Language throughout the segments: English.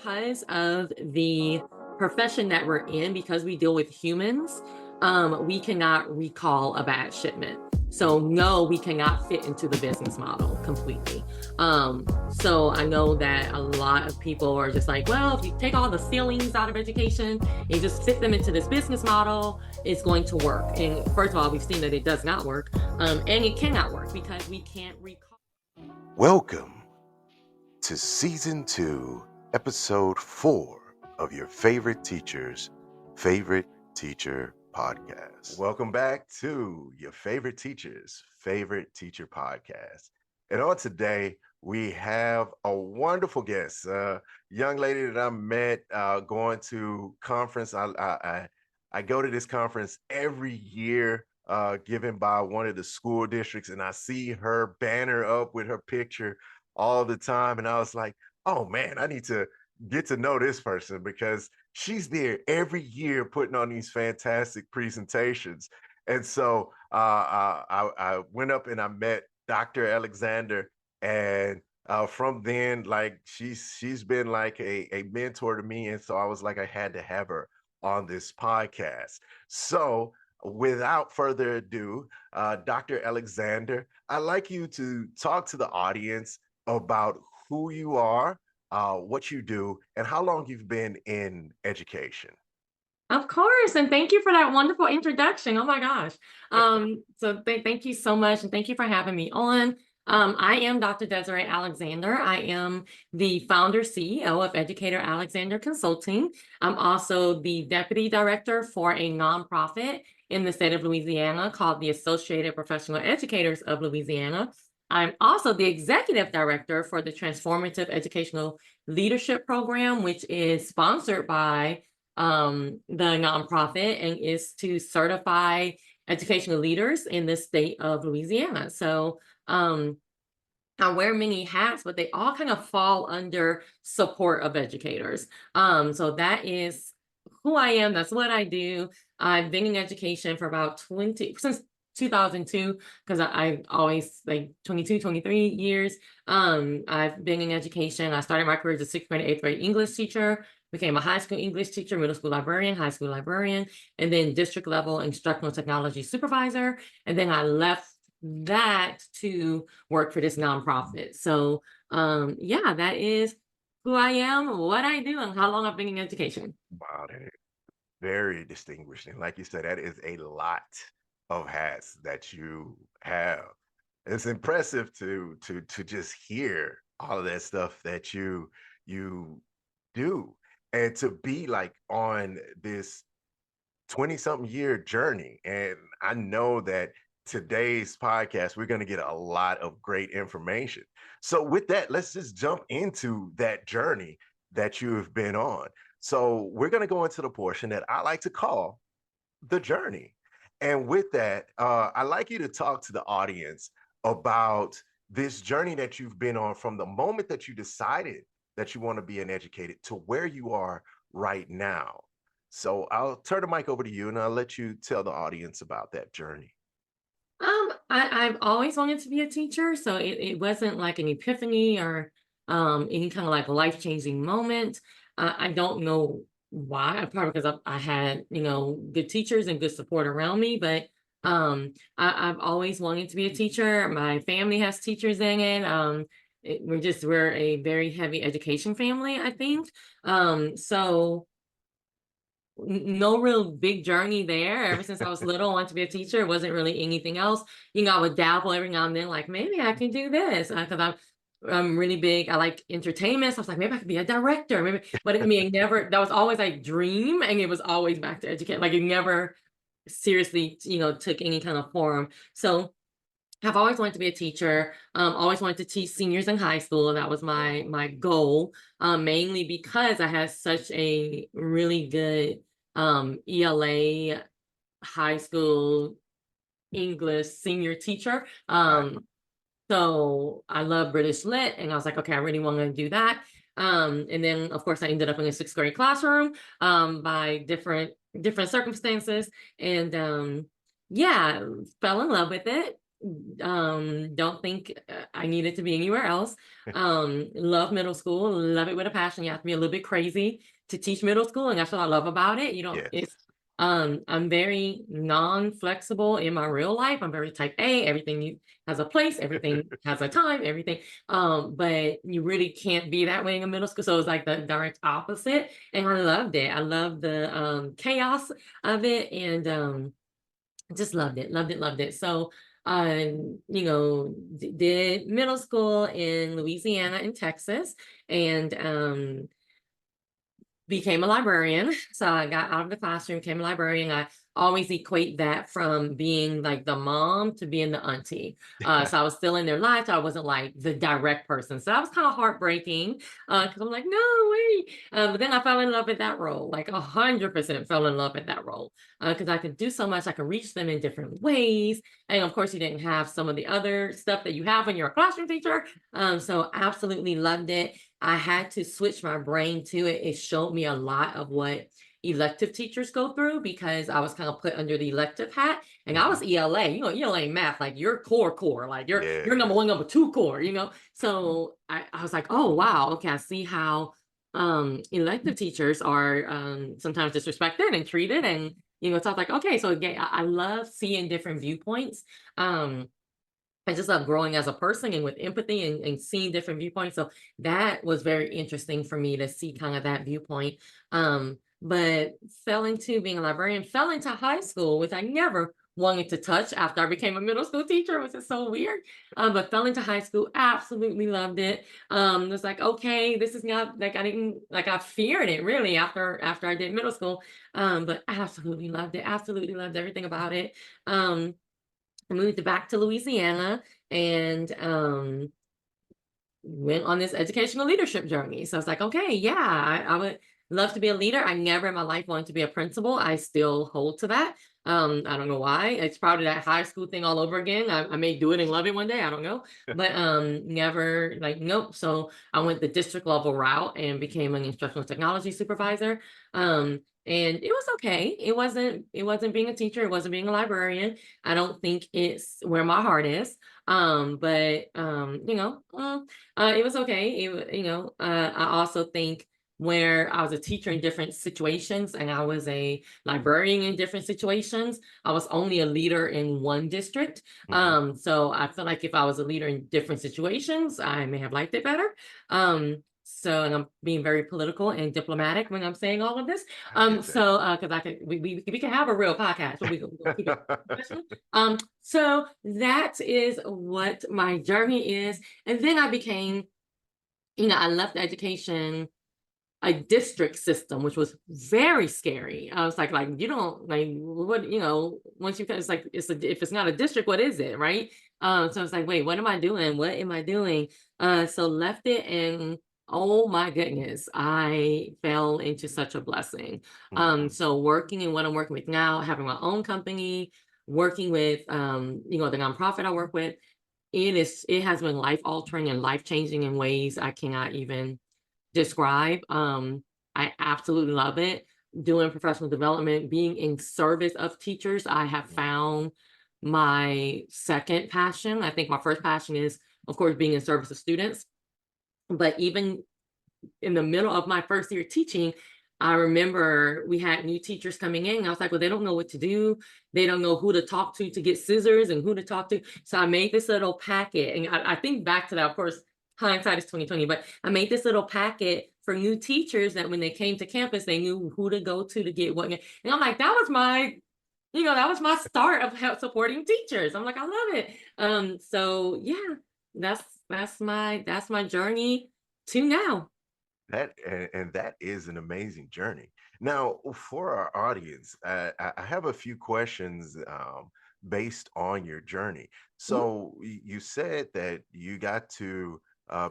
because of the profession that we're in, because we deal with humans, we cannot recall a bad shipment. So no, we cannot fit into the business model completely. So I know that a lot of people are just like, well, if you take all the feelings out of education and just fit them into this business model, it's going to work. And first of all, we've seen that it does not work, and it cannot work because we can't recall. Welcome to Season 2, Episode 4 of your favorite teacher's favorite teacher podcast. Welcome back to your favorite teacher's favorite teacher podcast. And on today, we have a wonderful guest, a young lady that I met going to conference. I go to this conference every year given by one of the school districts, and I see her banner up with her picture all the time. And I was like, oh man, I need to get to know this person because she's there every year putting on these fantastic presentations. And so I went up and I met Dr. Alexander. And from then, like she's been like a mentor to me. And so I was like, I had to have her on this podcast. So without further ado, Dr. Alexander, I'd like you to talk to the audience about who you are, what you do, and how long you've been in education. Of course, and thank you for that wonderful introduction. Oh my gosh. Thank you so much, and thank you for having me on. I am Dr. Desiree Alexander. I am the founder CEO of Educator Alexander Consulting. I'm also the deputy director for a nonprofit in the state of Louisiana called the Associated Professional Educators of Louisiana. I'm also the executive director for the Transformative Educational Leadership Program, which is sponsored by the nonprofit and is to certify educational leaders in the state of Louisiana. So I wear many hats, but they all kind of fall under support of educators. So that is who I am. That's what I do. I've been in education for about since 2002, because I always like 22, 23 years. I've been in education. I started my career as a sixth grade, eighth grade English teacher, became a high school English teacher, middle school librarian, high school librarian, and then district level instructional technology supervisor. And then I left that to work for this nonprofit. So yeah, that is who I am, what I do, and how long I've been in education. Wow, that is very distinguished. And like you said, that is a lot of hats that you have. It's impressive to just hear all of that stuff that you do and to be like on this 20 something year journey. And I know that today's podcast, we're going to get a lot of great information. So, with that, let's just jump into that journey that you have been on. So, we're going to go into the portion that I like to call the journey. And with that, I'd like you to talk to the audience about this journey that you've been on from the moment that you decided that you want to be an educator to where you are right now. So I'll turn the mic over to you and I'll let you tell the audience about that journey. I've always wanted to be a teacher, so it wasn't like an epiphany or any kind of like life-changing moment. I don't know why, probably because I had, good teachers and good support around me, but I've always wanted to be a teacher. My family has teachers in it. We're a very heavy education family, I think. So no real big journey there. Ever since I was little, I wanted to be a teacher. It wasn't really anything else. I would dabble every now and then, like maybe I can do this because I'm really big. I like entertainment. So I was like, maybe I could be a director. Maybe, but I mean, never. That was always like dream, and it was always back to educate. Like it never seriously, took any kind of form. So I've always wanted to be a teacher. Always wanted to teach seniors in high school. That was my goal, mainly because I had such a really good ELA high school English senior teacher. Right. So I love British Lit, and I was like, okay, I really want to do that. And then, of course, I ended up in a sixth grade classroom by different circumstances, and yeah, fell in love with it. Don't think I needed to be anywhere else. Love middle school, love it with a passion. You have to be a little bit crazy to teach middle school, and that's what I love about it. You know, Yes. it's I'm very non-flexible in my real life. I'm very type A. Has a place, everything has a time, everything. But you really can't be that way in middle school. So it's like the direct opposite. And I loved it. I loved the chaos of it, and just loved it, loved it, loved it. So, did middle school in Louisiana and Texas, and became a librarian. So I got out of the classroom, became a librarian. I always equate that from being like the mom to being the auntie. So I was still in their lives. I wasn't like the direct person. So that was kind of heartbreaking because I'm like, no, wait. But then I fell in love with that role, like 100% fell in love with that role because I could do so much. I could reach them in different ways. And of course, you didn't have some of the other stuff that you have when you're a classroom teacher. So absolutely loved it. I had to switch my brain to it. It showed me a lot of what elective teachers go through because I was kind of put under the elective hat and I was Mhm. ELA, ELA math, like your core, like your number Yes. one, number two core. So I was like, oh wow, okay, I see how elective teachers are sometimes disrespected and treated. And so I was like, okay, so again, I love seeing different viewpoints. Um I just love growing as a person and with empathy and seeing different viewpoints. So that was very interesting for me to see kind of that viewpoint. But fell into being a librarian, fell into high school, which I never wanted to touch after I became a middle school teacher, which is so weird. But fell into high school, absolutely loved it. It was like, okay, this is not like I didn't like I feared it really after I did middle school. But absolutely loved it, absolutely loved everything about it. I moved back to Louisiana and went on this educational leadership journey. So I was like, okay, yeah, I would love to be a leader. I never in my life wanted to be a principal. I still hold to that. I don't know why. It's probably that high school thing all over again. I may do it and love it one day. I don't know. But never like nope. So I went the district level route and became an instructional technology supervisor. And it was okay. It wasn't being a teacher, it wasn't being a librarian. I don't think it's where my heart is. But it was okay. I also think where I was a teacher in different situations and I was a librarian in different situations, I was only a leader in one district. Mhm. So I feel like if I was a leader in different situations, I may have liked it better. And I'm being very political and diplomatic when I'm saying all of this. I get that. Because we can have a real podcast, but we're gonna keep it professional. So that is what my journey is. And then I left education, a district system, which was very scary. I was like you don't like what once you it's like if it's not a district, what is it, right? So I was like, wait, what am I doing? What am I doing? So left it, and oh my goodness, I fell into such a blessing. Mhm. So working in what I'm working with now, having my own company, working with the nonprofit I work with, it has been life altering and life changing in ways I cannot even describe. I absolutely love it. Doing professional development, being in service of teachers, I have Mhm. found my second passion. I think my first passion is, of course, being in service of students. But even in the middle of my first year teaching, I remember we had new teachers coming in. And I was like, well, they don't know what to do. They don't know who to talk to get scissors and who to talk to. So I made this little packet. And I think back to that, of course, hindsight is 2020, but I made this little packet for new teachers that when they came to campus, they knew who to go to get what. And I'm like, that was my start of help supporting teachers. I'm like, I love it. So yeah, that's my journey to now. And that is an amazing journey. Now, for our audience, I have a few questions based on your journey. Mhm. So, you said that you got to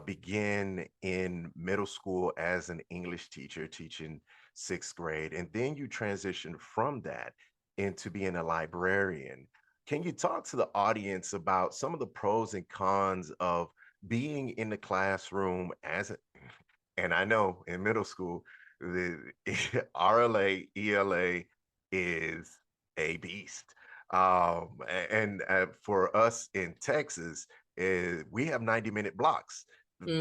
begin in middle school as an English teacher, teaching sixth grade, and then you transitioned from that into being a librarian. Can you talk to the audience about some of the pros and cons of being in the classroom as a and I know in middle school, the RLA, ELA is a beast. And for us in Texas, we have 90-minute blocks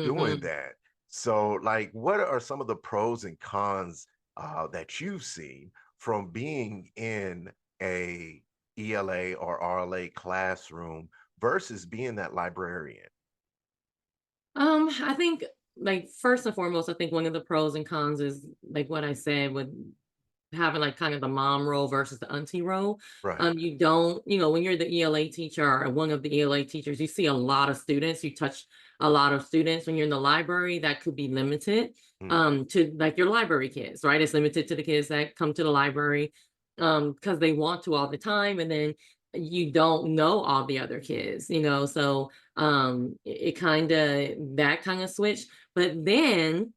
doing Hmm. that. So, like, what are some of the pros and cons that you've seen from being in a ELA or RLA classroom versus being that librarian? I think like first and foremost, I think one of the pros and cons is like what I said with having like kind of the mom role versus the auntie role. Right. You don't, when you're the ELA teacher or one of the ELA teachers, you see a lot of students, you touch a lot of students. When you're in the library, that could be limited Mm, to like your library kids, right? It's limited to the kids that come to the library because they want to all the time. And then you don't know all the other kids, so it kind of that kind of switch. But then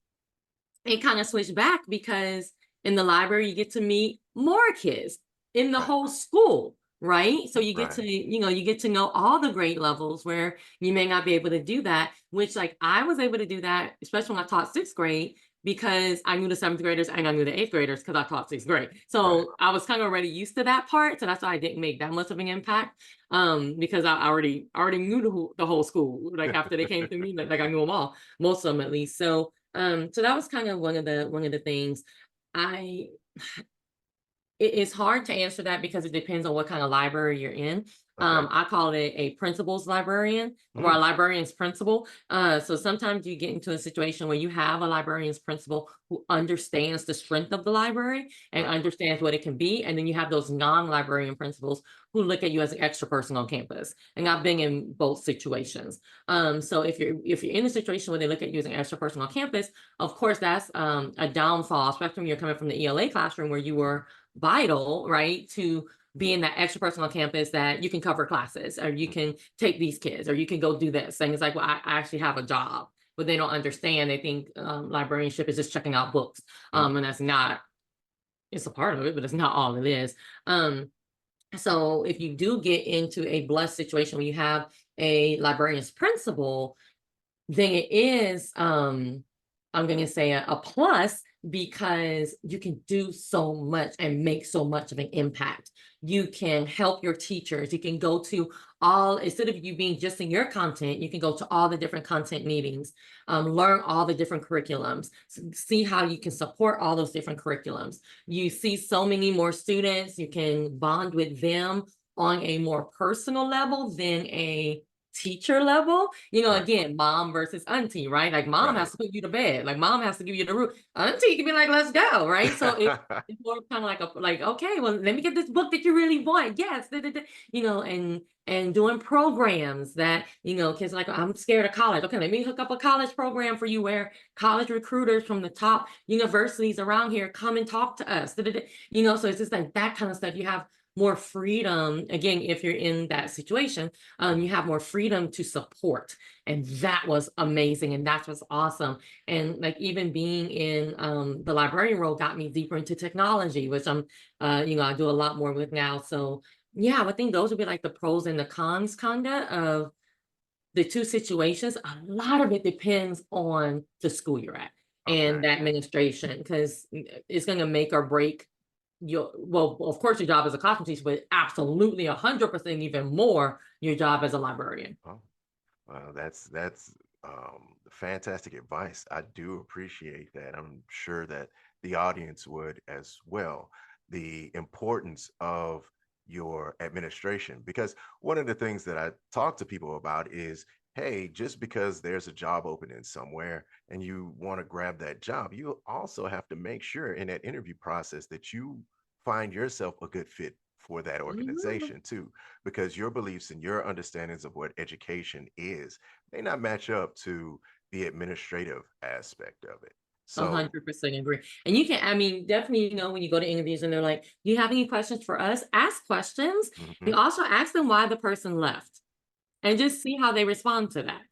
it kind of switched back because in the library you get to meet more kids in the right. whole school, right? So you get Right. to you get to know all the grade levels where you may not be able to do that, which like I was able to do that especially when I taught sixth grade because I knew the seventh graders and I knew the eighth graders because I taught sixth grade, Right. so I was kind of already used to that part, so that's why I didn't make that much of an impact because I already knew the whole school like after they came through me, like I knew them all, most of them at least. So that was kind of one of the things. I it's hard to answer that because it depends on what kind of library you're in. Okay. I call it a principal's librarian or a Mm, librarian's principal. So sometimes you get into a situation where you have a librarian's principal who understands the strength of the library and right. understands what it can be. And then you have those non-librarian principals who look at you as an extra person on campus. And I've been in both situations. So if you're in a situation where they look at you as an extra person on campus, of course that's a downfall, especially when you're coming from the ELA classroom where you were vital, right, to being that extra person on campus that you can cover classes or you Mm, can take these kids or you can go do this. And it's like, well, I actually have a job, but they don't understand. They think librarianship is just checking out books. mm, And that's not, it's a part of it, but it's not all it is. So if you do get into a blessed situation where you have a librarian's principal, then it is I'm going to say a plus because you can do so much and make so much of an impact. You can help your teachers. You can go to all, instead of you being just in your content, you can go to all the different content meetings, learn all the different curriculums, see how you can support all those different curriculums. You see so many more students, you can bond with them on a more personal level than a teacher level. right. Again, mom versus auntie, right? Like mom Right. has to put you to bed. Like mom has to give you the root. Auntie can be like, let's go, right? So it's more kind of like, okay, well, let me get this book that you really want. Yes, da, da, da, and doing programs that, kids are like, I'm scared of college. Okay, let me hook up a college program for you where college recruiters from the top universities around here come and talk to us. Da, da, da. So it's just like that kind of stuff. You have more freedom again if you're in that situation. You have more freedom to support, and that was amazing, and that was awesome. And like even being in the librarian role got me deeper into technology, which I do a lot more with now. So yeah, I think those would be like the pros and the cons kinda of the two situations. A lot of it depends on the school you're at Okay. and the administration because it's going to make or break your, well, of course your job as a classroom teacher, but absolutely 100% even more your job as a librarian. Oh, well, that's fantastic advice. I do appreciate that. I'm sure that the audience would as well. The importance of your administration, because one of the things that I talk to people about is, hey, just because there's a job opening somewhere and you want to grab that job, you also have to make sure in that interview process that you find yourself a good fit for that Mhm. organization too, because your beliefs and your understandings of what education is may not match up to the administrative aspect of it. So, 100% agree. And you can, I mean, definitely, when you go to interviews and they're like, do you have any questions for us? Ask questions. You mhm, also ask them why the person left and just see how they respond to that.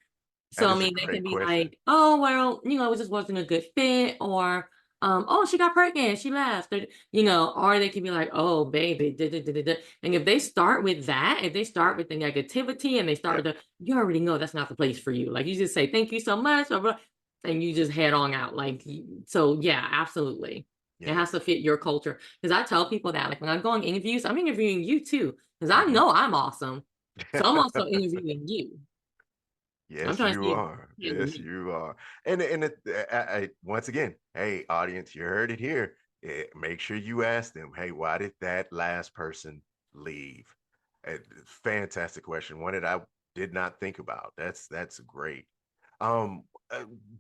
that So, I is a mean, they can great be question. like, oh, well, it just wasn't a good fit, or, oh, she got pregnant, she left, or they can be like, oh, baby, da, da, da, da, da. And if they start with that, if they start with the negativity and they start Yep. with you already know that's not the place for you. Like, you just say, thank you so much, blah, blah, and you just head on out. Like, so yeah, absolutely. It has to fit your culture. Because I tell people that, like when I go on interviews, I'm interviewing you too, because I Mhm. know I'm awesome. So I'm also interviewing you. I'm Yes, trying to you see if are. you handle Yes, me. you are. And once again, hey, audience, you heard it here. Make sure you ask them, hey, why did that last person leave? Fantastic question. One that I did not think about. That's great. Um,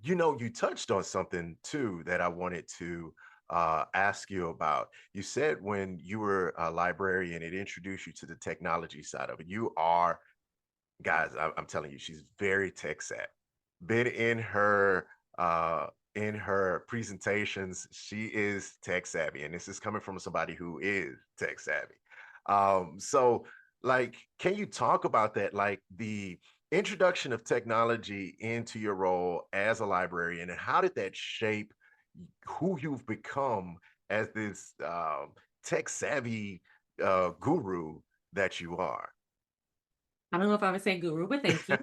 you touched on something too that I wanted to ask you about. You said when you were a librarian, it introduced you to the technology side of it. You are guys, I'm telling you, she's very tech savvy. Been uh in her presentations, she is tech savvy, and this is coming from somebody who is tech savvy. So like, can you talk about that, like the introduction of technology into your role as a librarian, and how did that shape who you've become as this tech savvy guru that you are? I don't know if I would say guru, but thank you.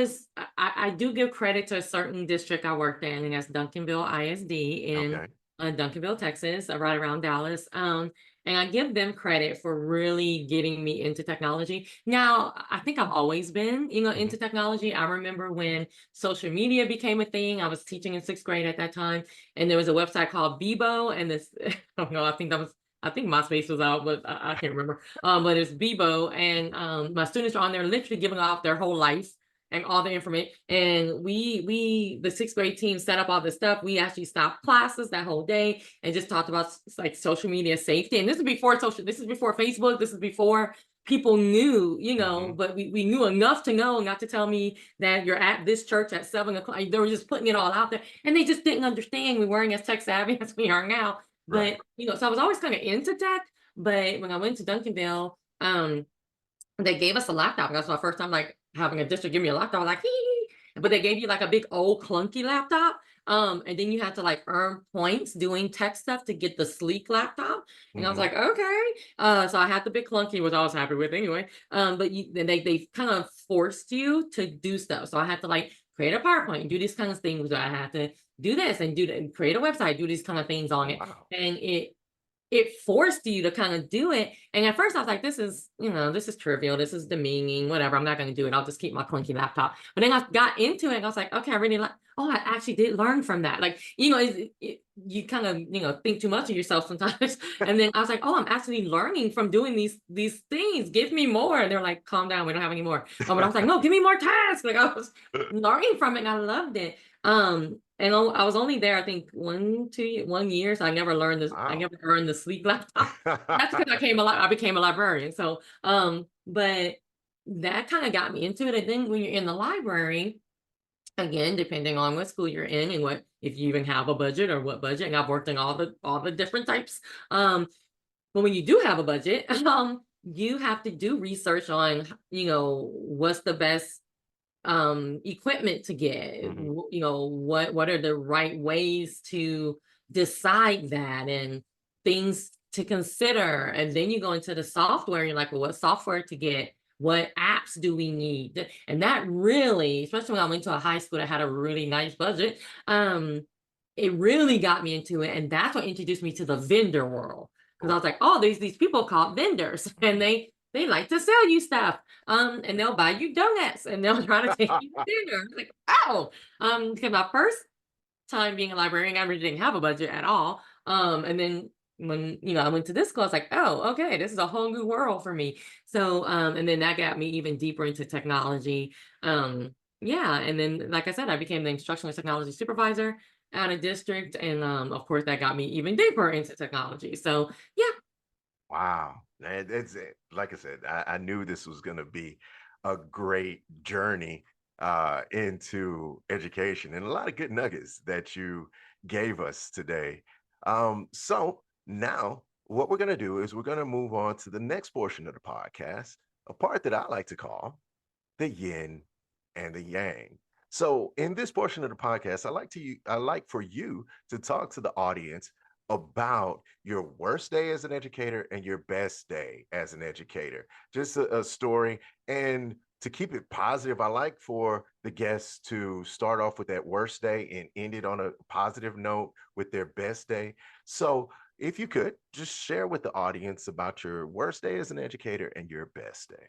I do give credit to a certain district I worked in, and that's Duncanville ISD in Okay. Duncanville, Texas, right around Dallas. And I give them credit for really getting me into technology. Now, I think I've always been, Mhm. into technology. I remember when social media became a thing. I was teaching in sixth grade at that time, and there was a website called Bebo, and this, I don't know, I think MySpace was out, but I can't remember. But it's Bebo, and my students are on there literally giving off their whole life and all the information. And the sixth grade team set up all this stuff. We actually stopped classes that whole day and just talked about like social media safety. And this is before this is before Facebook, this is before people knew, Mhm. but we knew enough to know not to tell me that you're at this church at 7 o'clock. They were just putting it all out there. And they just didn't understand we weren't as tech savvy as we are now. Right. But so I was always kind of into tech. But when I went to Duncanville, they gave us a laptop. That's my first time like having a district give me a laptop. I was like, hee hee. But they gave you like a big old clunky laptop. And then you had to like earn points doing tech stuff to get the sleek laptop. And I was Mhm. like, okay. So I had the big clunky, which I was happy with anyway. But then they kind of forced you to do stuff. So I had to like create a PowerPoint, do these kind of things. I had to do this and do that, and create a website, do these kind of things on it. Wow. And it forced you to kind of do it. And at first I was like, this is trivial. This is demeaning, whatever. I'm not going to do it. I'll just keep my clunky laptop. But then I got into it and I was like, okay, I really like, oh, I actually did learn from that. Like, you kind of, think too much of yourself sometimes. And then I was like, oh, I'm actually learning from doing these things. Give me more. And they're like, calm down. We don't have any more. But I was like, no, give me more tasks. Like I was learning from it and I loved it. And I was only there, I think 1 year. So I never learned this. I Wow. never earned the sleep laptop. That's because I became a librarian. So, but that kind of got me into it. And then when you're in the library, again, depending on what school you're in and what, if you even have a budget or what budget, and I've worked in all the different types. But when you do have a budget, you have to do research on, what's the best equipment to get, Mhm. what are the right ways to decide that, and things to consider. And then you go into the software and you're like, well, what software to get, what apps do we need? And that really, especially when I went to a high school that had a really nice budget, um it really got me into it. And that's what introduced me to the vendor world, because I was like, oh, there's these people called vendors and they like to sell you stuff, and they'll buy you donuts and they'll try to take you to dinner. I'm like, oh, because my first time being a librarian, I really didn't have a budget at all. And then when I went to this school, I was like, oh, okay, this is a whole new world for me. So, and then that got me even deeper into technology. Yeah, and then like I said, I became the instructional technology supervisor at a district, and of course, that got me even deeper into technology. So, yeah. Wow. It's it. Like I said, I knew this was going to be a great journey into education, and a lot of good nuggets that you gave us today. So now what we're going to do is we're going to move on to the next portion of the podcast, a part that I like to call the yin and the yang. So in this portion of the podcast, I like for you to talk to the audience about your worst day as an educator and your best day as an educator. Just a story. And to keep it positive, I like for the guests to start off with that worst day and end it on a positive note with their best day. So, if you could just share with the audience about your worst day as an educator and your best day.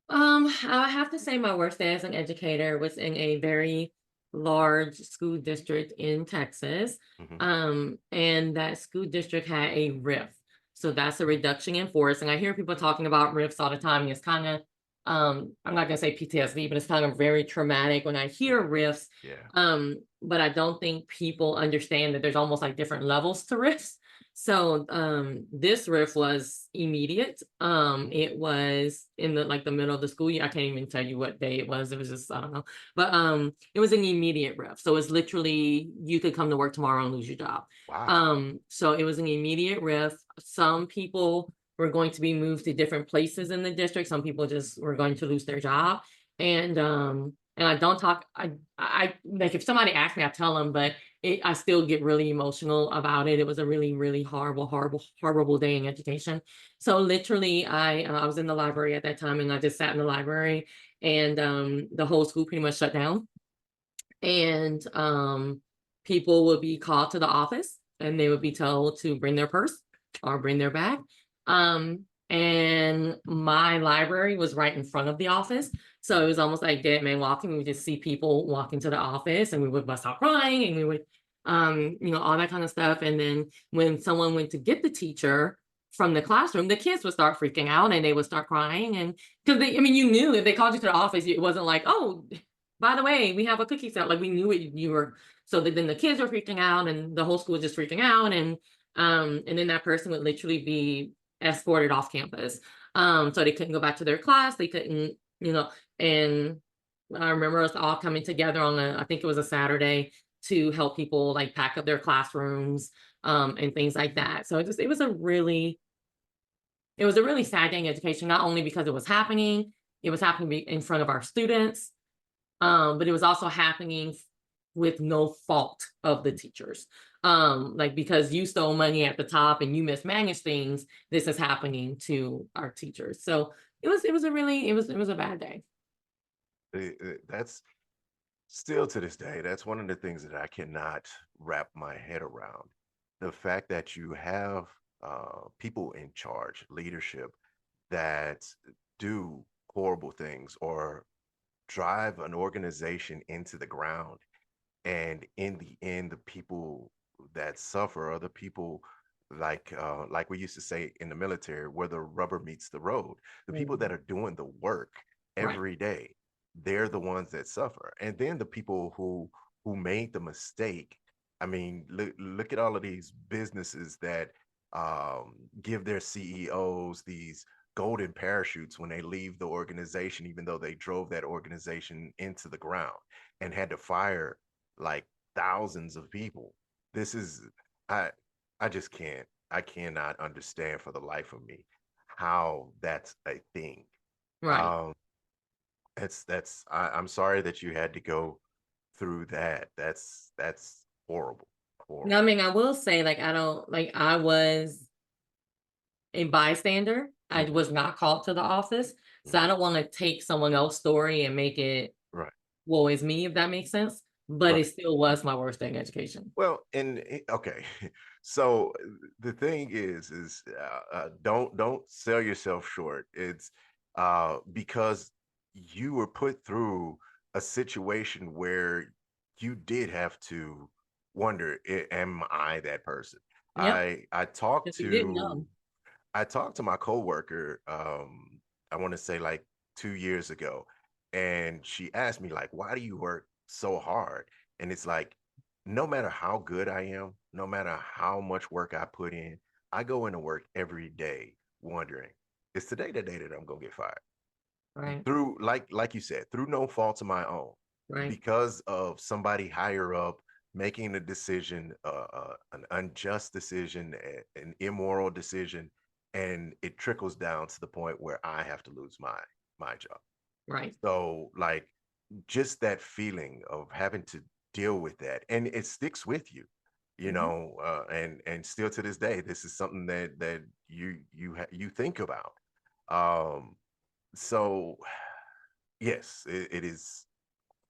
I have to say my worst day as an educator was in a very large school district in Texas. Hmm. And that school district had a RIF. So that's a reduction in force. And I hear people talking about RIFs all the time. And it's kind of, I'm not gonna say PTSD, but it's kind of very traumatic when I hear Yeah, RIFs. yeah. But I don't think people understand that there's almost like different levels to RIFs. So this riff was immediate. It was in the middle of the school year. I can't even tell you what day it was. It was just I don't know. But it was an immediate riff. So it's literally you could come to work tomorrow and lose your job. Wow. So it was an immediate riff. Some people were going to be moved to different places in the district. Some people just were going to lose their job. And I don't talk I like if somebody asks me, I tell them, but I still get really emotional about it. It was a really, really horrible, horrible, horrible day in education. So literally, I was in the library at that time, and I just sat in the library, and the whole school pretty much shut down. And people would be called to the office, and they would be told to bring their purse or bring their bag. And my library was right in front of the office. So it was almost like dead man walking. We would just see people walking to the office and we would bust out crying and we would, all that kind of stuff. And then when someone went to get the teacher from the classroom, the kids would start freaking out and they would start crying. And because you knew if they called you to the office, it wasn't like, oh, by the way, we have a cookie set. Like we knew it, you were, so that then the kids were freaking out and the whole school was just freaking out. And then that person would literally be escorted off campus. So they couldn't go back to their class. They couldn't, and I remember us all coming together on I think it was a Saturday to help people like pack up their classrooms, and things like that. So it was a really sad day in education, not only because it was happening in front of our students, but it was also happening with no fault of the teachers. Like because you stole money at the top and you mismanaged things, this is happening to our teachers. So it was a bad day. That's still to this day, that's one of the things that I cannot wrap my head around. The fact that you have people in charge, leadership, that do horrible things or drive an organization into the ground. And in the end, the people that suffer are the people like we used to say in the military, where the rubber meets the road. The people that Mhm. are doing the work Right. every day, they're the ones that suffer. And then the people who made the mistake. I mean, look at all of these businesses that give their CEOs these golden parachutes when they leave the organization, even though they drove that organization into the ground and had to fire like thousands of people. This is I I just can't. I cannot understand for the life of me how that's a thing. Right. Um I'm sorry that you had to go through that. That's horrible. Now, I Horrible. mean, I will say, like, I don't like I was a bystander. I Mhm, was not called to the office. So I mhm. don't want to take someone else's story and make it Right, woe is me, if that makes sense. But right. it still was my worst day in education. Well, okay. So the thing is don't sell yourself short. It's because you were put through a situation where you did have to wonder, am I that person? Yep. I talked Because you didn't to know. I talked to my coworker, I want to say like 2 years ago, and she asked me like, "Why do you work so hard?" And it's like, no matter how good I am, no matter how much work I put in, I go into work every day wondering, is today the day that I'm gonna get fired? Right. Through like you said, through no fault of my own, Right. because of somebody higher up making a decision, an unjust decision, an immoral decision, and it trickles down to the point where I have to lose my job. Right. So like just that feeling of having to deal with that, and it sticks with you, Mhm. and still to this day, this is something that you think about. Um, so Yes, it is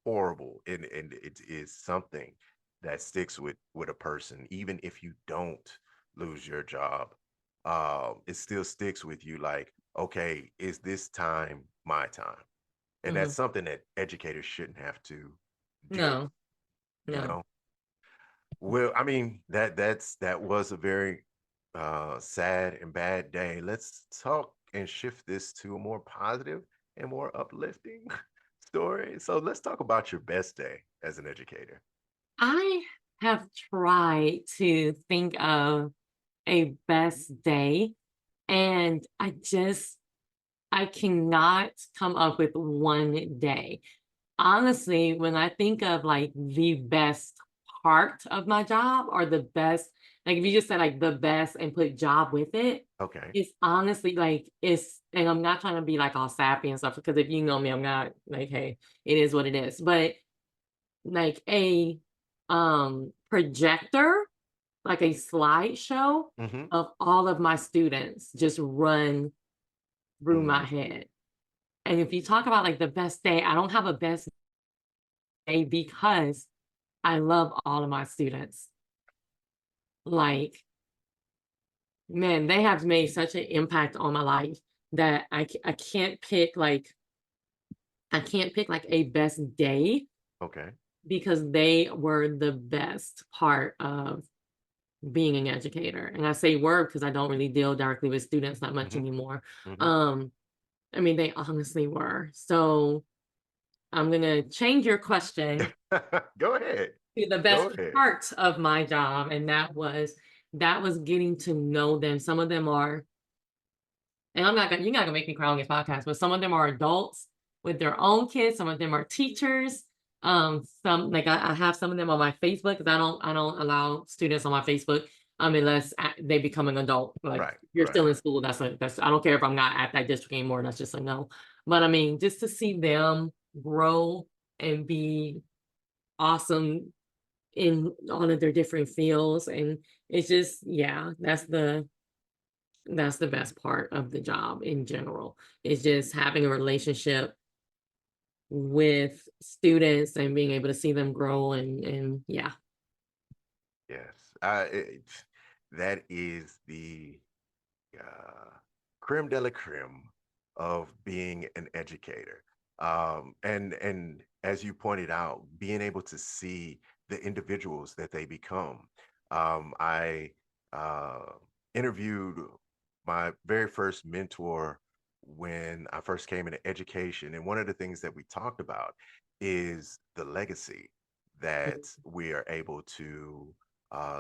horrible, and it is something that sticks with a person, even if you don't lose your job. It still sticks with you. Like, okay, is this time my time? And that's Mhm. something that educators shouldn't have to deal with. No, You no. know. Well, I mean that was a very sad and bad day. Let's talk and shift this to a more positive and more uplifting story. So let's talk about your best day as an educator. I have tried to think of a best day, and I cannot come up with one day. Honestly, when I think of like the best part of my job or the best, like if you just said like the best and put job with it, Okay. it's honestly like and I'm not trying to be like all sappy and stuff because if you know me, I'm not like, hey, it is what it is. But like a projector, like a slideshow Mm-hmm. of all of my students just run through my Mm-hmm. head. And if you talk about like the best day, I don't have a best day because I love all of my students. Like, man, they have made such an impact on my life that I can't pick like I can't pick like a best day Okay. because they were the best part of being an educator. And I say were because I don't really deal directly with students that much Mm-hmm. anymore. Mm-hmm. Um, I mean, they honestly were. So I'm gonna change your question Go ahead. to the Go best ahead. part of my job, and that was getting to know them. Some of them are, and you're not gonna make me cry on this podcast, but some of them are adults with their own kids. Some of them are teachers. Some like I have some of them on my Facebook because I don't allow students on my Facebook unless they become an adult. Like Right. if you're still Right. in school, that's I don't care if I'm not at that district anymore. That's just a no. But I mean, just to see them grow and be awesome in all of their different fields, and it's just yeah, that's the best part of the job in general. Is just having a relationship with students and being able to see them grow and yeah. Yes. That is the uh, creme de la creme of being an educator. And as you pointed out, being able to see the individuals that they become. I uh, interviewed my very first mentor when I first came into education, and one of the things that we talked about is the legacy that we are able to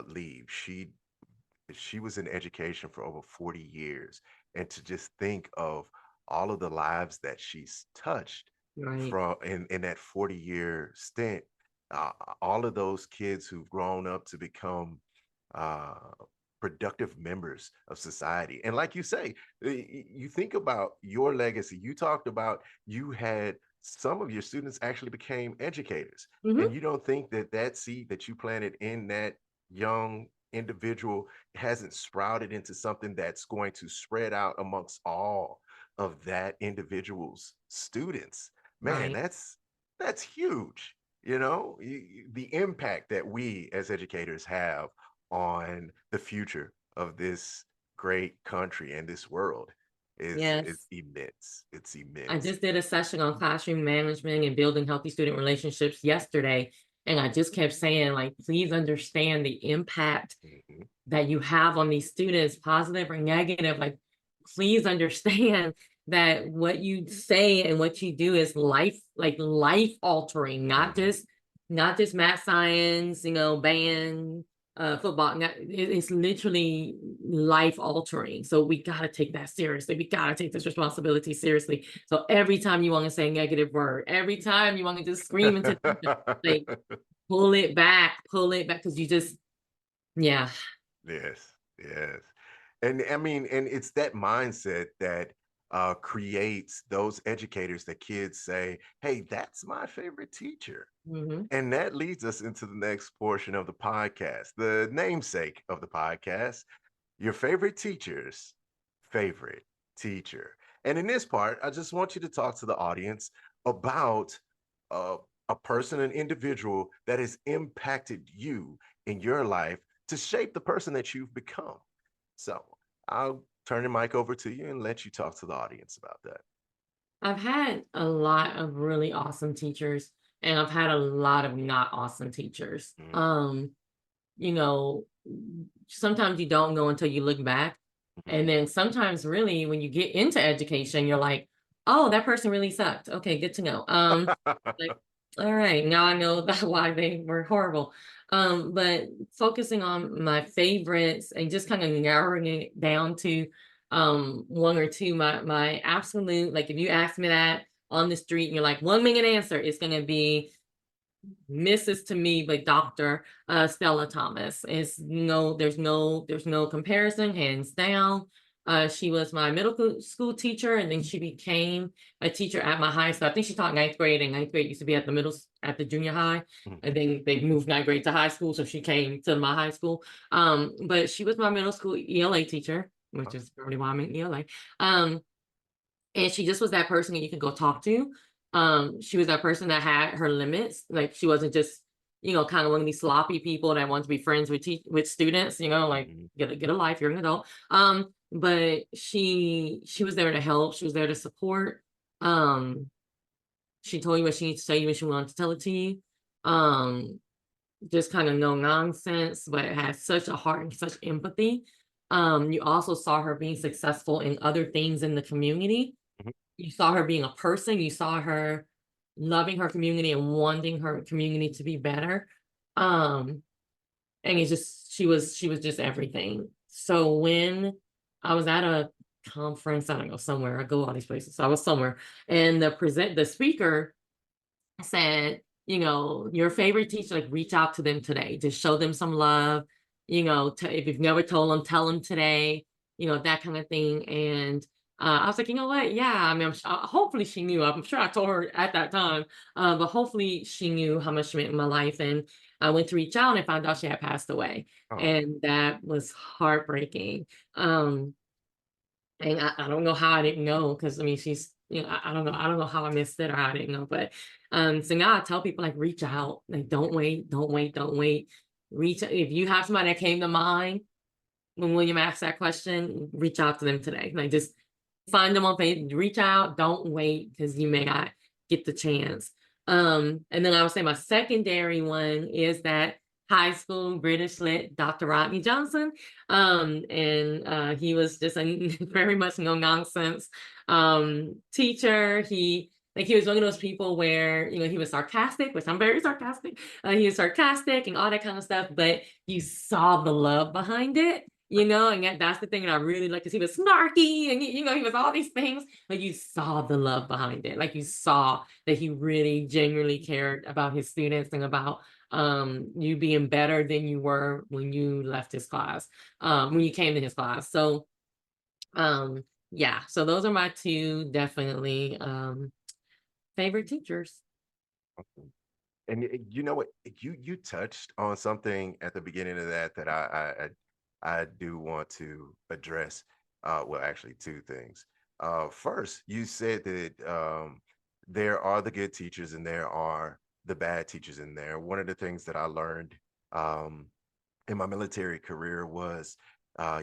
leave. She was in education for over 40 years, and to just think of all of the lives that she's touched Right. from in that 40-year stint, uh, all of those kids who've grown up to become uh, productive members of society. And like you say, you think about your legacy. You talked about you had some of your students actually became educators, Hmm. and you don't think that that seed that you planted in that young individual hasn't sprouted into something that's going to spread out amongst all of that individual's students. Man, Right. that's huge. The impact that we as educators have on the future of this great country and this world is Yes. immense. It's I immense. just did a session on classroom management and building healthy student relationships yesterday. And I just kept saying, like, please understand the impact Mhm. that you have on these students, positive or negative. Like, please understand that what you say and what you do is life altering, Mhm. not just math, science, band, football. It's literally life altering. So we gotta take that seriously. We gotta take this responsibility seriously. So every time you want to say a negative word, every time you want to just scream into like pull it back, because you just yeah. Yes, yes. And I mean, and it's that mindset that creates those educators that kids say, hey, that's my favorite teacher. Hmm. And that leads us into the next portion of the podcast, the namesake of the podcast, your favorite teacher's favorite teacher. And in this part, I just want you to talk to the audience about uh, a person, an individual that has impacted you in your life to shape the person that you've become. So I'll turn the mic over to you and let you talk to the audience about that. I've had a lot of really awesome teachers, and I've had a lot of not awesome teachers. Mm, You know, sometimes you don't know until you look back. mhm. And then sometimes really when you get into education, you're like, oh, that person really sucked. Okay, good to know. Like, all right, now I know that why they were horrible. But focusing on my favorites and just kind of narrowing it down to one or two, my absolute, like if you ask me that on the street and you're like 1 minute answer, it's gonna be Mrs. to me, but Dr. Stella Thomas is there's no comparison, hands down. She was my school teacher, and then she became a teacher at my high school. I think she taught ninth grade, and ninth grade used to be at the junior high, Mhm. and then they moved ninth grade to high school, so she came to my high school. But she was my middle school ELA teacher, which is probably why I'm in ELA. Um, and she just was that person that you could go talk to. She was that person that had her limits. Like she wasn't just, kind of one of these sloppy people that want to be friends with students, like Mhm. get a life, you're an adult. But she was there to help, she was there to support. Um, she told you what she needs to tell you when she wanted to tell it to you. Um, just kind of no nonsense, but has such a heart and such empathy. You also saw her being successful in other things in the community. Mhm. You saw her being a person, you saw her loving her community and wanting her community to be better. Um, and she was just everything. So when I was at a conference, I don't know, somewhere, I go all these places. So I was somewhere, and the speaker said, your favorite teacher, like reach out to them today, just show them some love, if you've never told them, tell them today, that kind of thing. And I was like, you know what? Yeah, I mean, hopefully she knew. I'm sure I told her at that time, but hopefully she knew how much she meant in my life. And I went to reach out and found out she had passed away. Oh, And that was heartbreaking. And I don't know how I didn't know, because I mean she's, I don't know how I missed it or how I didn't know. But so now I tell people, like, reach out, like, don't wait, don't wait, don't wait. Reach If you have somebody that came to mind when William asked that question, reach out to them today. Like, just find them on Facebook, reach out, don't wait, because you may not get the chance. And then I would say my secondary one is that high school British lit Dr. Rodney Johnson. And he was just a very much no nonsense teacher. He was one of those people where, he was sarcastic, which I'm very sarcastic. He was sarcastic and all that kind of stuff, but you saw the love behind it, and that's the thing that I really like, because he was snarky and he was all these things, but you saw the love behind it. Like, you saw that he really genuinely cared about his students and about you being better than you were when you left his class, when you came to his class. So yeah, so those are my two definitely favorite teachers. awesome. And you know what? You touched on something at the beginning of that that I do want to address. Well, actually, two things. First, you said that there are the good teachers and there are the bad teachers in there. One of the things that I learned um, in my military career was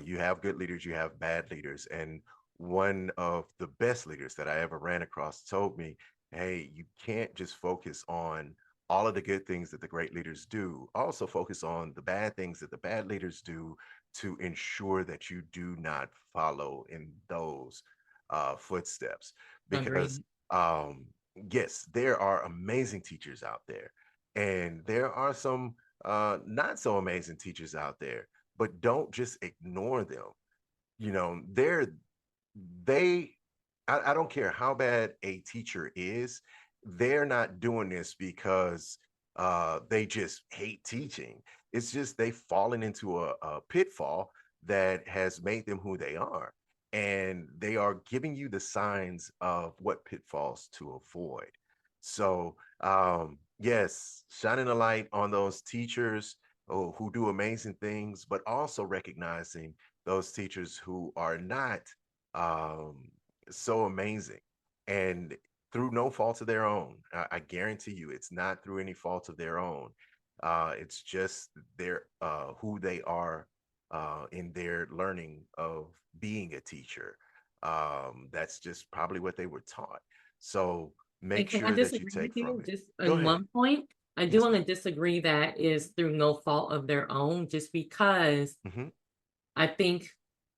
you have good leaders, you have bad leaders. And one of the best leaders that I ever ran across told me, hey, you can't just focus on all of the good things that the great leaders do. Also, focus on the bad things that the bad leaders do to ensure that you do not follow in those footsteps. Because, Agreed. um, yes, there are amazing teachers out there, and there are some not so amazing teachers out there, but don't just ignore them. You know, they, I don't care how bad a teacher is, they're not doing this because they just hate teaching. It's just they've fallen into a pitfall that has made them who they are. And they are giving you the signs of what pitfalls to avoid. So, yes, shining a light on those teachers who do amazing things, but also recognizing those teachers who are not um, so amazing. And through no fault of their own. I guarantee you, it's not through any fault of their own. It's just their who they are in their learning of being a teacher. That's just probably what they were taught. So make And can I sure that you disagree take with you from it. just Go in ahead. one point? I do Yes, want to ma'am. disagree that is through no fault of their own, just because Hmm. I think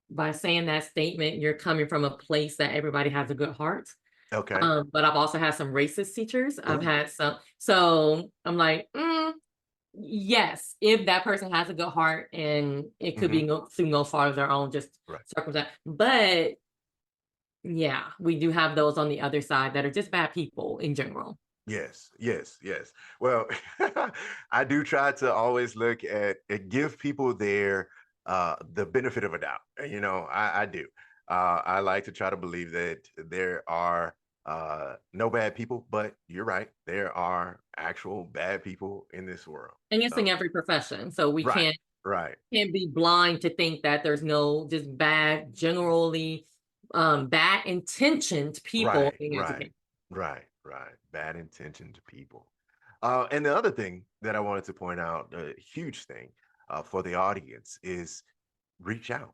by saying that statement, you're coming from a place that everybody has a good heart. Okay. But I've also had some racist teachers. I've Ooh. had some, so I'm like, yes, if that person has a good heart and it could be Hmm. through no fault of their own, just Right. circumstance. But yeah, we do have those on the other side that are just bad people in general. Yes, yes, yes. Well, I do try to always look at give people their the benefit of a doubt. I do. I like to try to believe that there are no bad people, but you're right. There are actual bad people in this world. And it's in So, every profession. So we right, right. can't be blind to think that there's no just bad, generally bad intentioned people Right, being right, educated. right, right. Bad intentioned people. And the other thing that I wanted to point out, a huge thing for the audience, is reach out.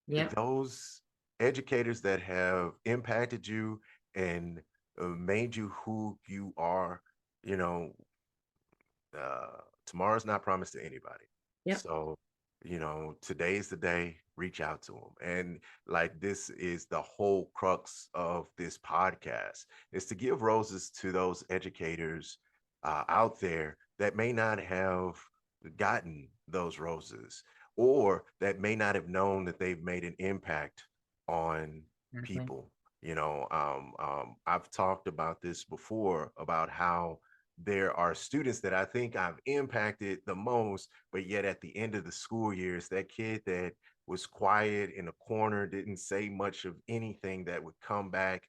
Yep. Those educators that have impacted you and made you who you are, you know, tomorrow's not promised to anybody. Yep. So, today's the day, reach out to them. And like this is the whole crux of this podcast is to give roses to those educators out there that may not have gotten those roses or that may not have known that they've made an impact on Exactly. people. I've talked about this before about how there are students that I think I've impacted the most, but yet at the end of the school years, that kid that was quiet in a corner, didn't say much of anything, that would come back,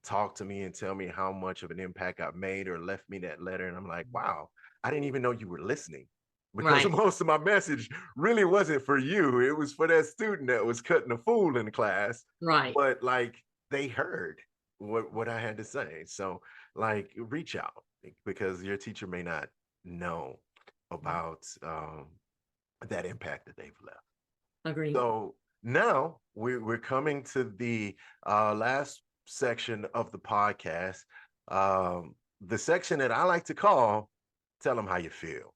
talk to me and tell me how much of an impact I've made or left me that letter. And I'm like, wow, I didn't even know you were listening because Right. most of my message really wasn't for you. It was for that student that was cutting a fool in the class. Right. But like they heard what I had to say. So like reach out because your teacher may not know about that impact that they've left. Agreed. So now we're coming to the last section of the podcast, the section that I like to call "Tell them how you feel."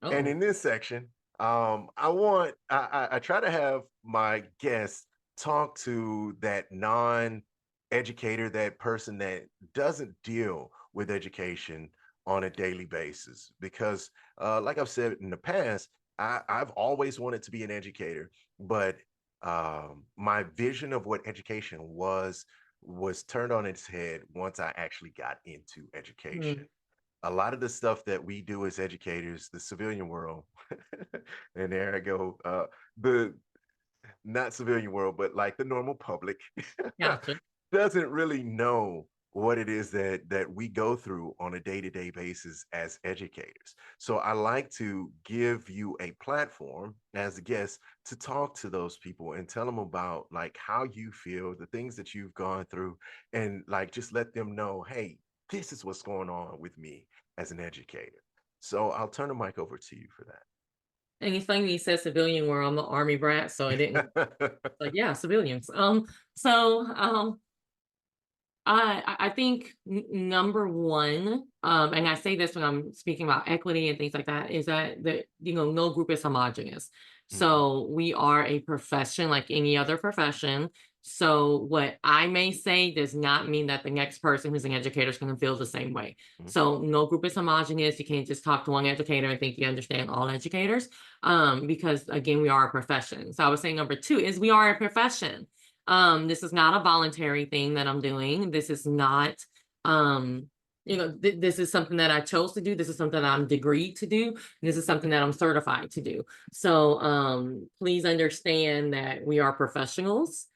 And Oh. in this section, I try to have my guests talk to that non-educator, that person that doesn't deal with education on a daily basis. Because, like I've said in the past, I've always wanted to be an educator, but my vision of what education was turned on its head once I actually got into education. Mm. A lot of the stuff that we do as educators, the civilian world, and there I go, the not civilian world, but like the normal public, Gotcha. doesn't really know what it is that we go through on a day-to-day basis as educators. So I like to give you a platform as a guest to talk to those people and tell them about like how you feel, the things that you've gone through, and like just let them know, hey, this is what's going on with me as an educator. So I'll turn the mic over to you for And it's funny you said civilian where I'm an army brat, so I didn't that. like, yeah, civilians. So I think number one, and I say this when I'm speaking about equity and things like that, is that no group is homogenous. Mhm, So we are a profession like any other profession. So what I may say does not mean that the next person who's an educator is going to feel the same way. mhm, So no group is homogenous. You can't just talk to one educator and think you understand all educators, because again, we are a profession. So I was saying number two is we are a profession. This is not a voluntary thing that I'm doing. This is not, this is something that I chose to do. This is something that I'm degreed to do. This is something that I'm certified to do. So, please understand that we are professionals,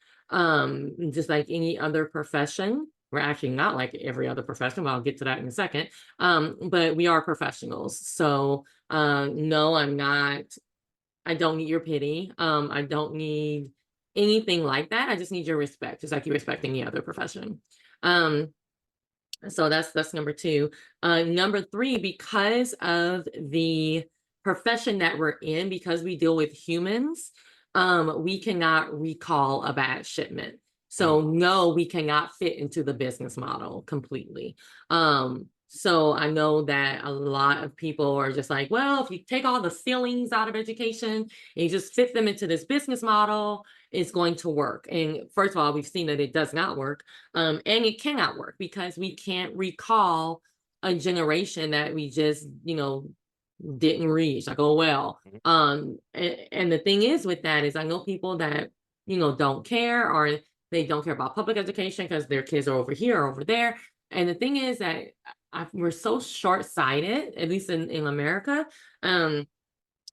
just like any other profession. We're actually not like every other profession, but I'll get to that in a second. But we are professionals. So, no, I'm not. I don't need your pity. I don't need anything like that. I just need your respect, just like you respect any other profession. Um, So that's number two. Number three, because of the profession that we're in, because we deal with humans, we cannot recall a bad shipment. So no, we cannot fit into the business model completely. So I know that a lot of people are just like, well, if you take all the feelings out of education and you just fit them into this business model, it's going to work. And first of all, we've seen that it does not work. And it cannot work because we can't recall a generation that we just, didn't reach. Like, oh well. Mhm. And the thing is with that is I know people that, don't care, or they don't care about public education because their kids are over here or over there. And the thing is that we're so short-sighted, at least in America, um,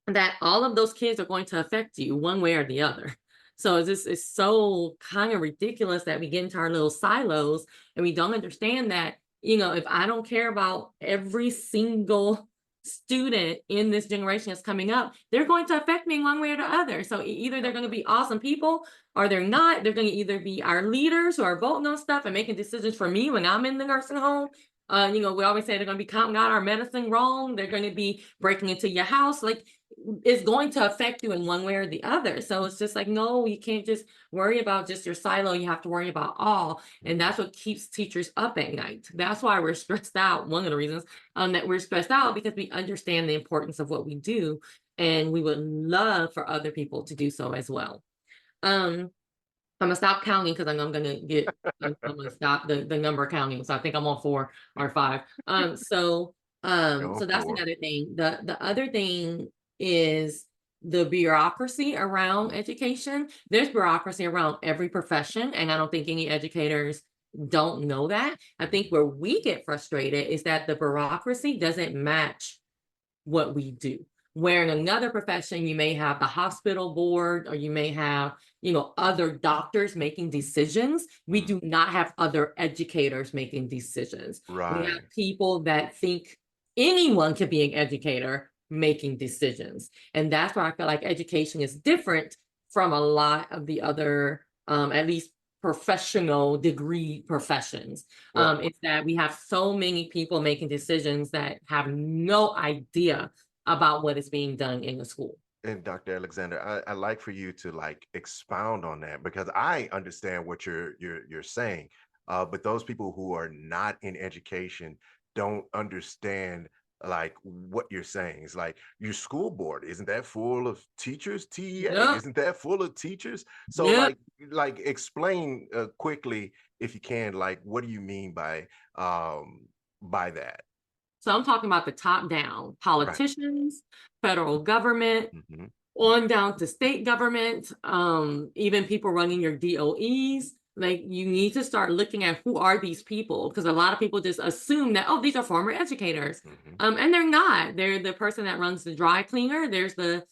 that all of those kids are going to affect you one way or the other. So it's so kind of ridiculous that we get into our little silos and we don't understand that, if I don't care about every single student in this generation that's coming up, they're going to affect me one way or the other. So either they're going to be awesome people or they're not. They're going to either be our leaders who are voting on stuff and making decisions for me when I'm in the nursing home. We always say they're going to be counting out our medicine wrong. They're going to be breaking into your house. Like, it's going to affect you in one way or the other. So it's just like, no, you can't just worry about just your silo. You have to worry about all. And that's what keeps teachers up at night. That's why we're stressed out. One of the reasons that we're stressed out, because we understand the importance of what we do. And we would love for other people to do so as well. I'm gonna stop counting because I'm gonna get. I'm gonna stop the number counting. So I think I'm on 4 or 5. So that's For another thing. The other thing is the bureaucracy around education. There's bureaucracy around every profession, and I don't think any educators don't know that. I think where we get frustrated is that the bureaucracy doesn't match what we do. Where in another profession, you may have the hospital board, or you may have, other doctors making decisions. We do not have other educators making decisions. We have right. people that think anyone can be an educator making decisions. And that's why I feel like education is different from a lot of the other, at least professional degree professions. Well, It's that we have so many people making decisions that have no idea about what is being done in the school. and Dr. Alexander, I like for you to like expound on that because I understand what you're saying. But those people who are not in education don't understand like what you're saying. It's like your school board, isn't that full of teachers? TEA, Yep. isn't that full of teachers? So Yep. like explain quickly if you can, like what do you mean by that? So I'm talking about the top down Right. politicians, federal government, Hmm. on down to state government, even people running your DOEs. Like, you need to start looking at who are these people, because a lot of people just assume that, oh, these are former educators, Hmm. and they're not. They're the person that runs the dry cleaner. There's the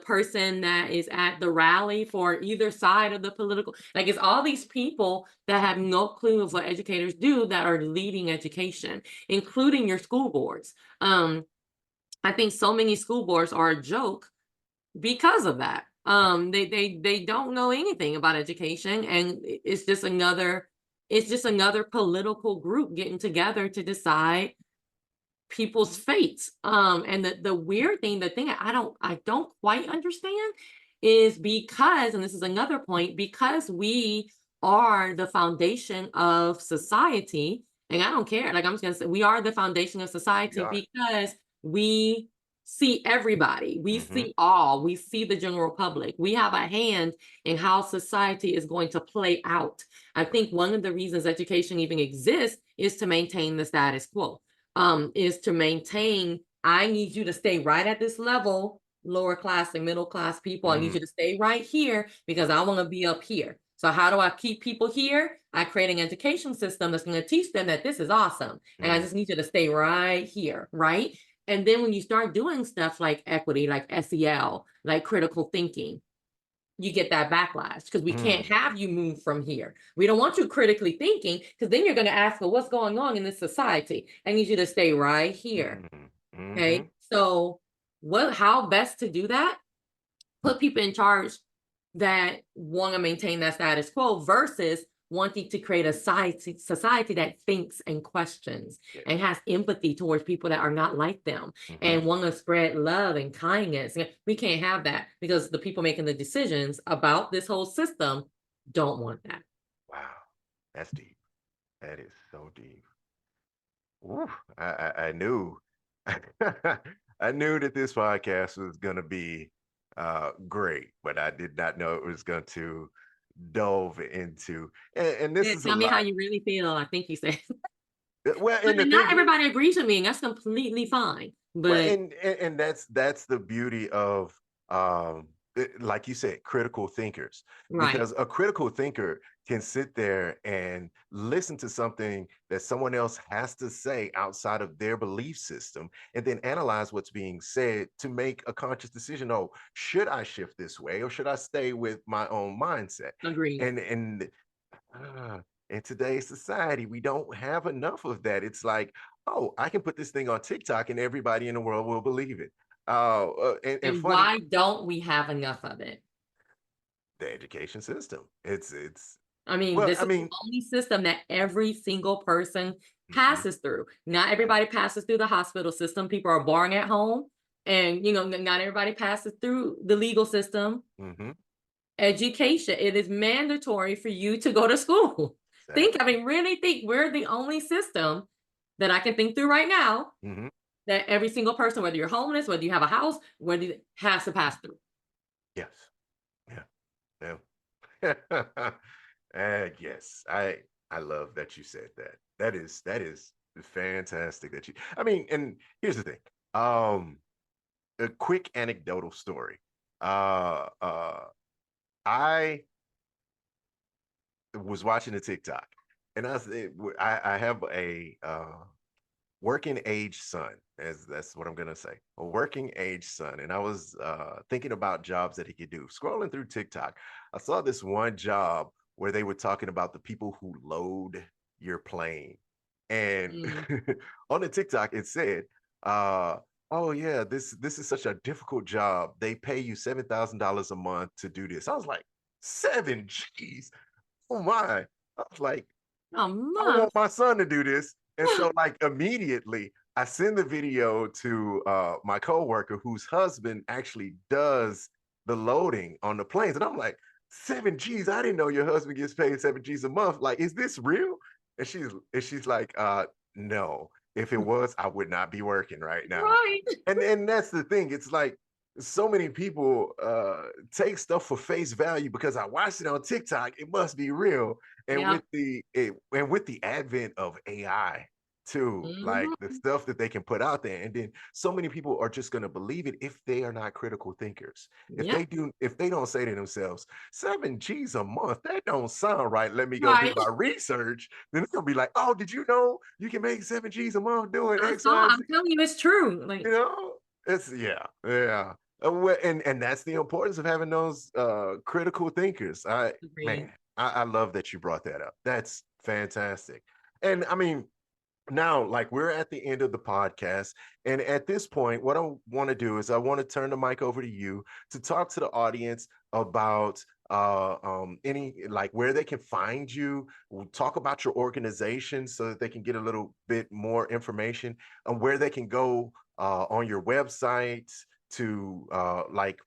person that is at the rally for either side of the political. Like, it's all these people that have no clue of what educators do that are leading education, including your school boards. I think so many school boards are a joke because of that. They don't know anything about education, and it's just another political group getting together to decide people's fates. And the weird thing, the thing I don't quite understand is because, and this is another point, because we are the foundation of society, and I don't care, like I'm just gonna say we are the foundation of We society are. because we see everybody, Hmm. we see the general public. We have a hand in how society is going to play out. I think one of the reasons education even exists is to maintain the status quo, is to maintain. I need you to stay right at this level, lower class and middle class people. I need you to stay right here because I want to be up here. So how do I keep people here? I create an education system that's going to teach them that this is awesome. And I Mm. just need you to stay right here, right? And then when you start doing stuff like equity, like SEL, like critical thinking, you get that backlash because we can't Mm. have you move from here. We don't want you critically thinking because then you're going to ask, well, what's going on in this society? I need you to stay right here. Mm. Hmm. Okay. So how best to do that? Put people in charge that want to maintain that status quo versus wanting to create a society that thinks and questions Yeah. and has empathy towards people that are not like them and want to spread love and kindness. We can't have that because the people making the decisions about this whole system don't want that. Wow, that's deep. That is so deep. Ooh, I knew I knew that this podcast was gonna be great, but I did not know it was going to delve into and this Yeah, is a tell me how lot. you really feel. I think you said, Well, but and the not thing is, everybody agrees with me, and that's completely fine. well, But and that's the beauty of like you said, critical thinkers, right, because a critical thinker can sit there and listen to something that someone else has to say outside of their belief system, and then analyze what's being said to make a conscious decision. Oh, should I shift this way, or should I stay with my own mindset? agreed. And in today's society, we don't have enough of that. It's like, oh, I can put this thing on TikTok and everybody in the world will believe it. And And funny, why don't we have enough of it? the education system. It's I mean, well, this I is the mean, only system that every single person mhm, passes through. Not yeah, everybody passes through the hospital system. People are born at home, and not everybody passes through the legal system. hmm, Education, it is mandatory for you to go to school. I exactly. mean, really think we're the only system that I can think through right now Hmm. that every single person, whether you're homeless, whether you have a house, whether you has to pass through. Yes, yeah, yeah. And yes, I love that you said that. That is fantastic. That you. I mean, and here's the thing. Um, a quick anecdotal story. Uh, uh, I was watching a TikTok, and I have a working age son, as that's what I'm gonna say, a working age son, and I was thinking about jobs that he could do. Scrolling through TikTok, I saw this one job where they were talking about the people who load your plane, and Mm. on the TikTok it said, uh, "Oh yeah, this is such a difficult job. They pay you $7,000 a month to do this." I was like, seven G's. Oh my. I was like, A I want month. my son to do this. And so like immediately I send the video to my coworker whose husband actually does the loading on the planes. And I'm like, 7 G's. I didn't know your husband gets paid 7 G's a month. Like, is this real? And she's like, no. If it was, I would not be working right now. Right. And that's the thing. It's like so many people take stuff for face value because I watched it on TikTok. It must be real. And Yeah. with the advent of AI too, like the Mhm. stuff that they can put out there, and then so many people are just going to believe it if they are not critical thinkers. Yep. If they don't say to themselves, 7 G's a month, that don't sound right. Let me go do Right. my research. Then it's gonna be like, oh, did you know you can make 7 G's a month doing I X, saw, Y, Z? I'm telling you, it's true. You Like, know, it's yeah. And that's the importance of having those critical thinkers. agreed. Man, I love that you brought that up. That's fantastic. And I mean, now like we're at the end of the podcast, and at this point what I want to do is I want to turn the mic over to you to talk to the audience about any like where they can find you. We'll talk about your organization so that they can get a little bit more information on where they can go on your website to like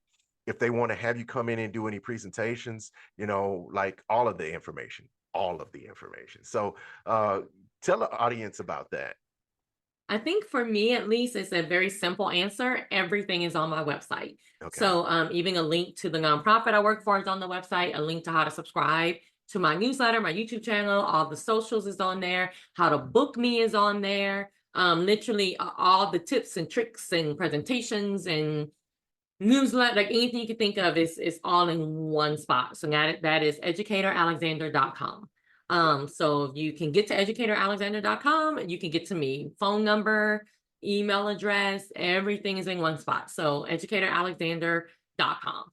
if they want to have you come in and do any presentations, like all of the information. So uh tell the audience about that. I think for me, at least, it's a very simple answer. Everything is on my website. Okay. So, even a link to the nonprofit I work for is on the website, a link to how to subscribe to my newsletter, my YouTube channel, all the socials is on there, how to book me is on there. Literally all the tips and tricks and presentations and newsletter, like anything you can think of is all in one spot. So that is educatoralexander.com. So you can get to educatoralexander.com and you can get to me. Phone number, email address, everything is in one spot. So educatoralexander.com.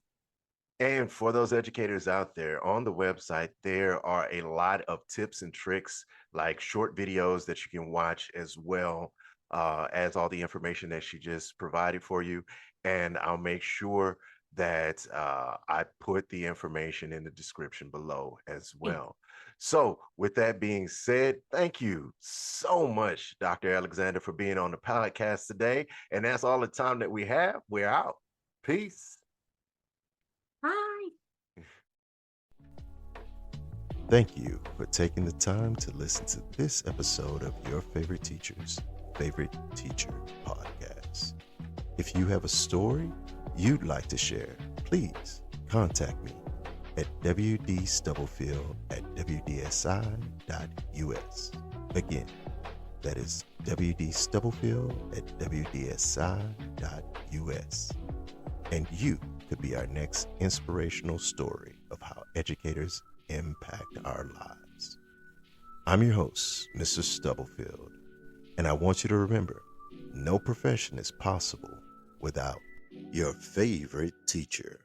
And for those educators out there on the website, there are a lot of tips and tricks, like short videos that you can watch as well as all the information that she just provided for you. And I'll make sure that I put the information in the description below as Yeah. well. So, with that being said, thank you so much, Dr. Alexander, for being on the podcast today. And that's all the time that we have. We're out. Peace. Bye. Thank you for taking the time to listen to this episode of Your Favorite Teacher's Favorite Teacher podcast. If you have a story you'd like to share, please contact me at wdstubblefield@wdsi.us. Again, that is wdstubblefield@wdsi.us. And you could be our next inspirational story of how educators impact our lives. I'm your host, Mr. Stubblefield, and I want you to remember, no profession is possible without your favorite teacher.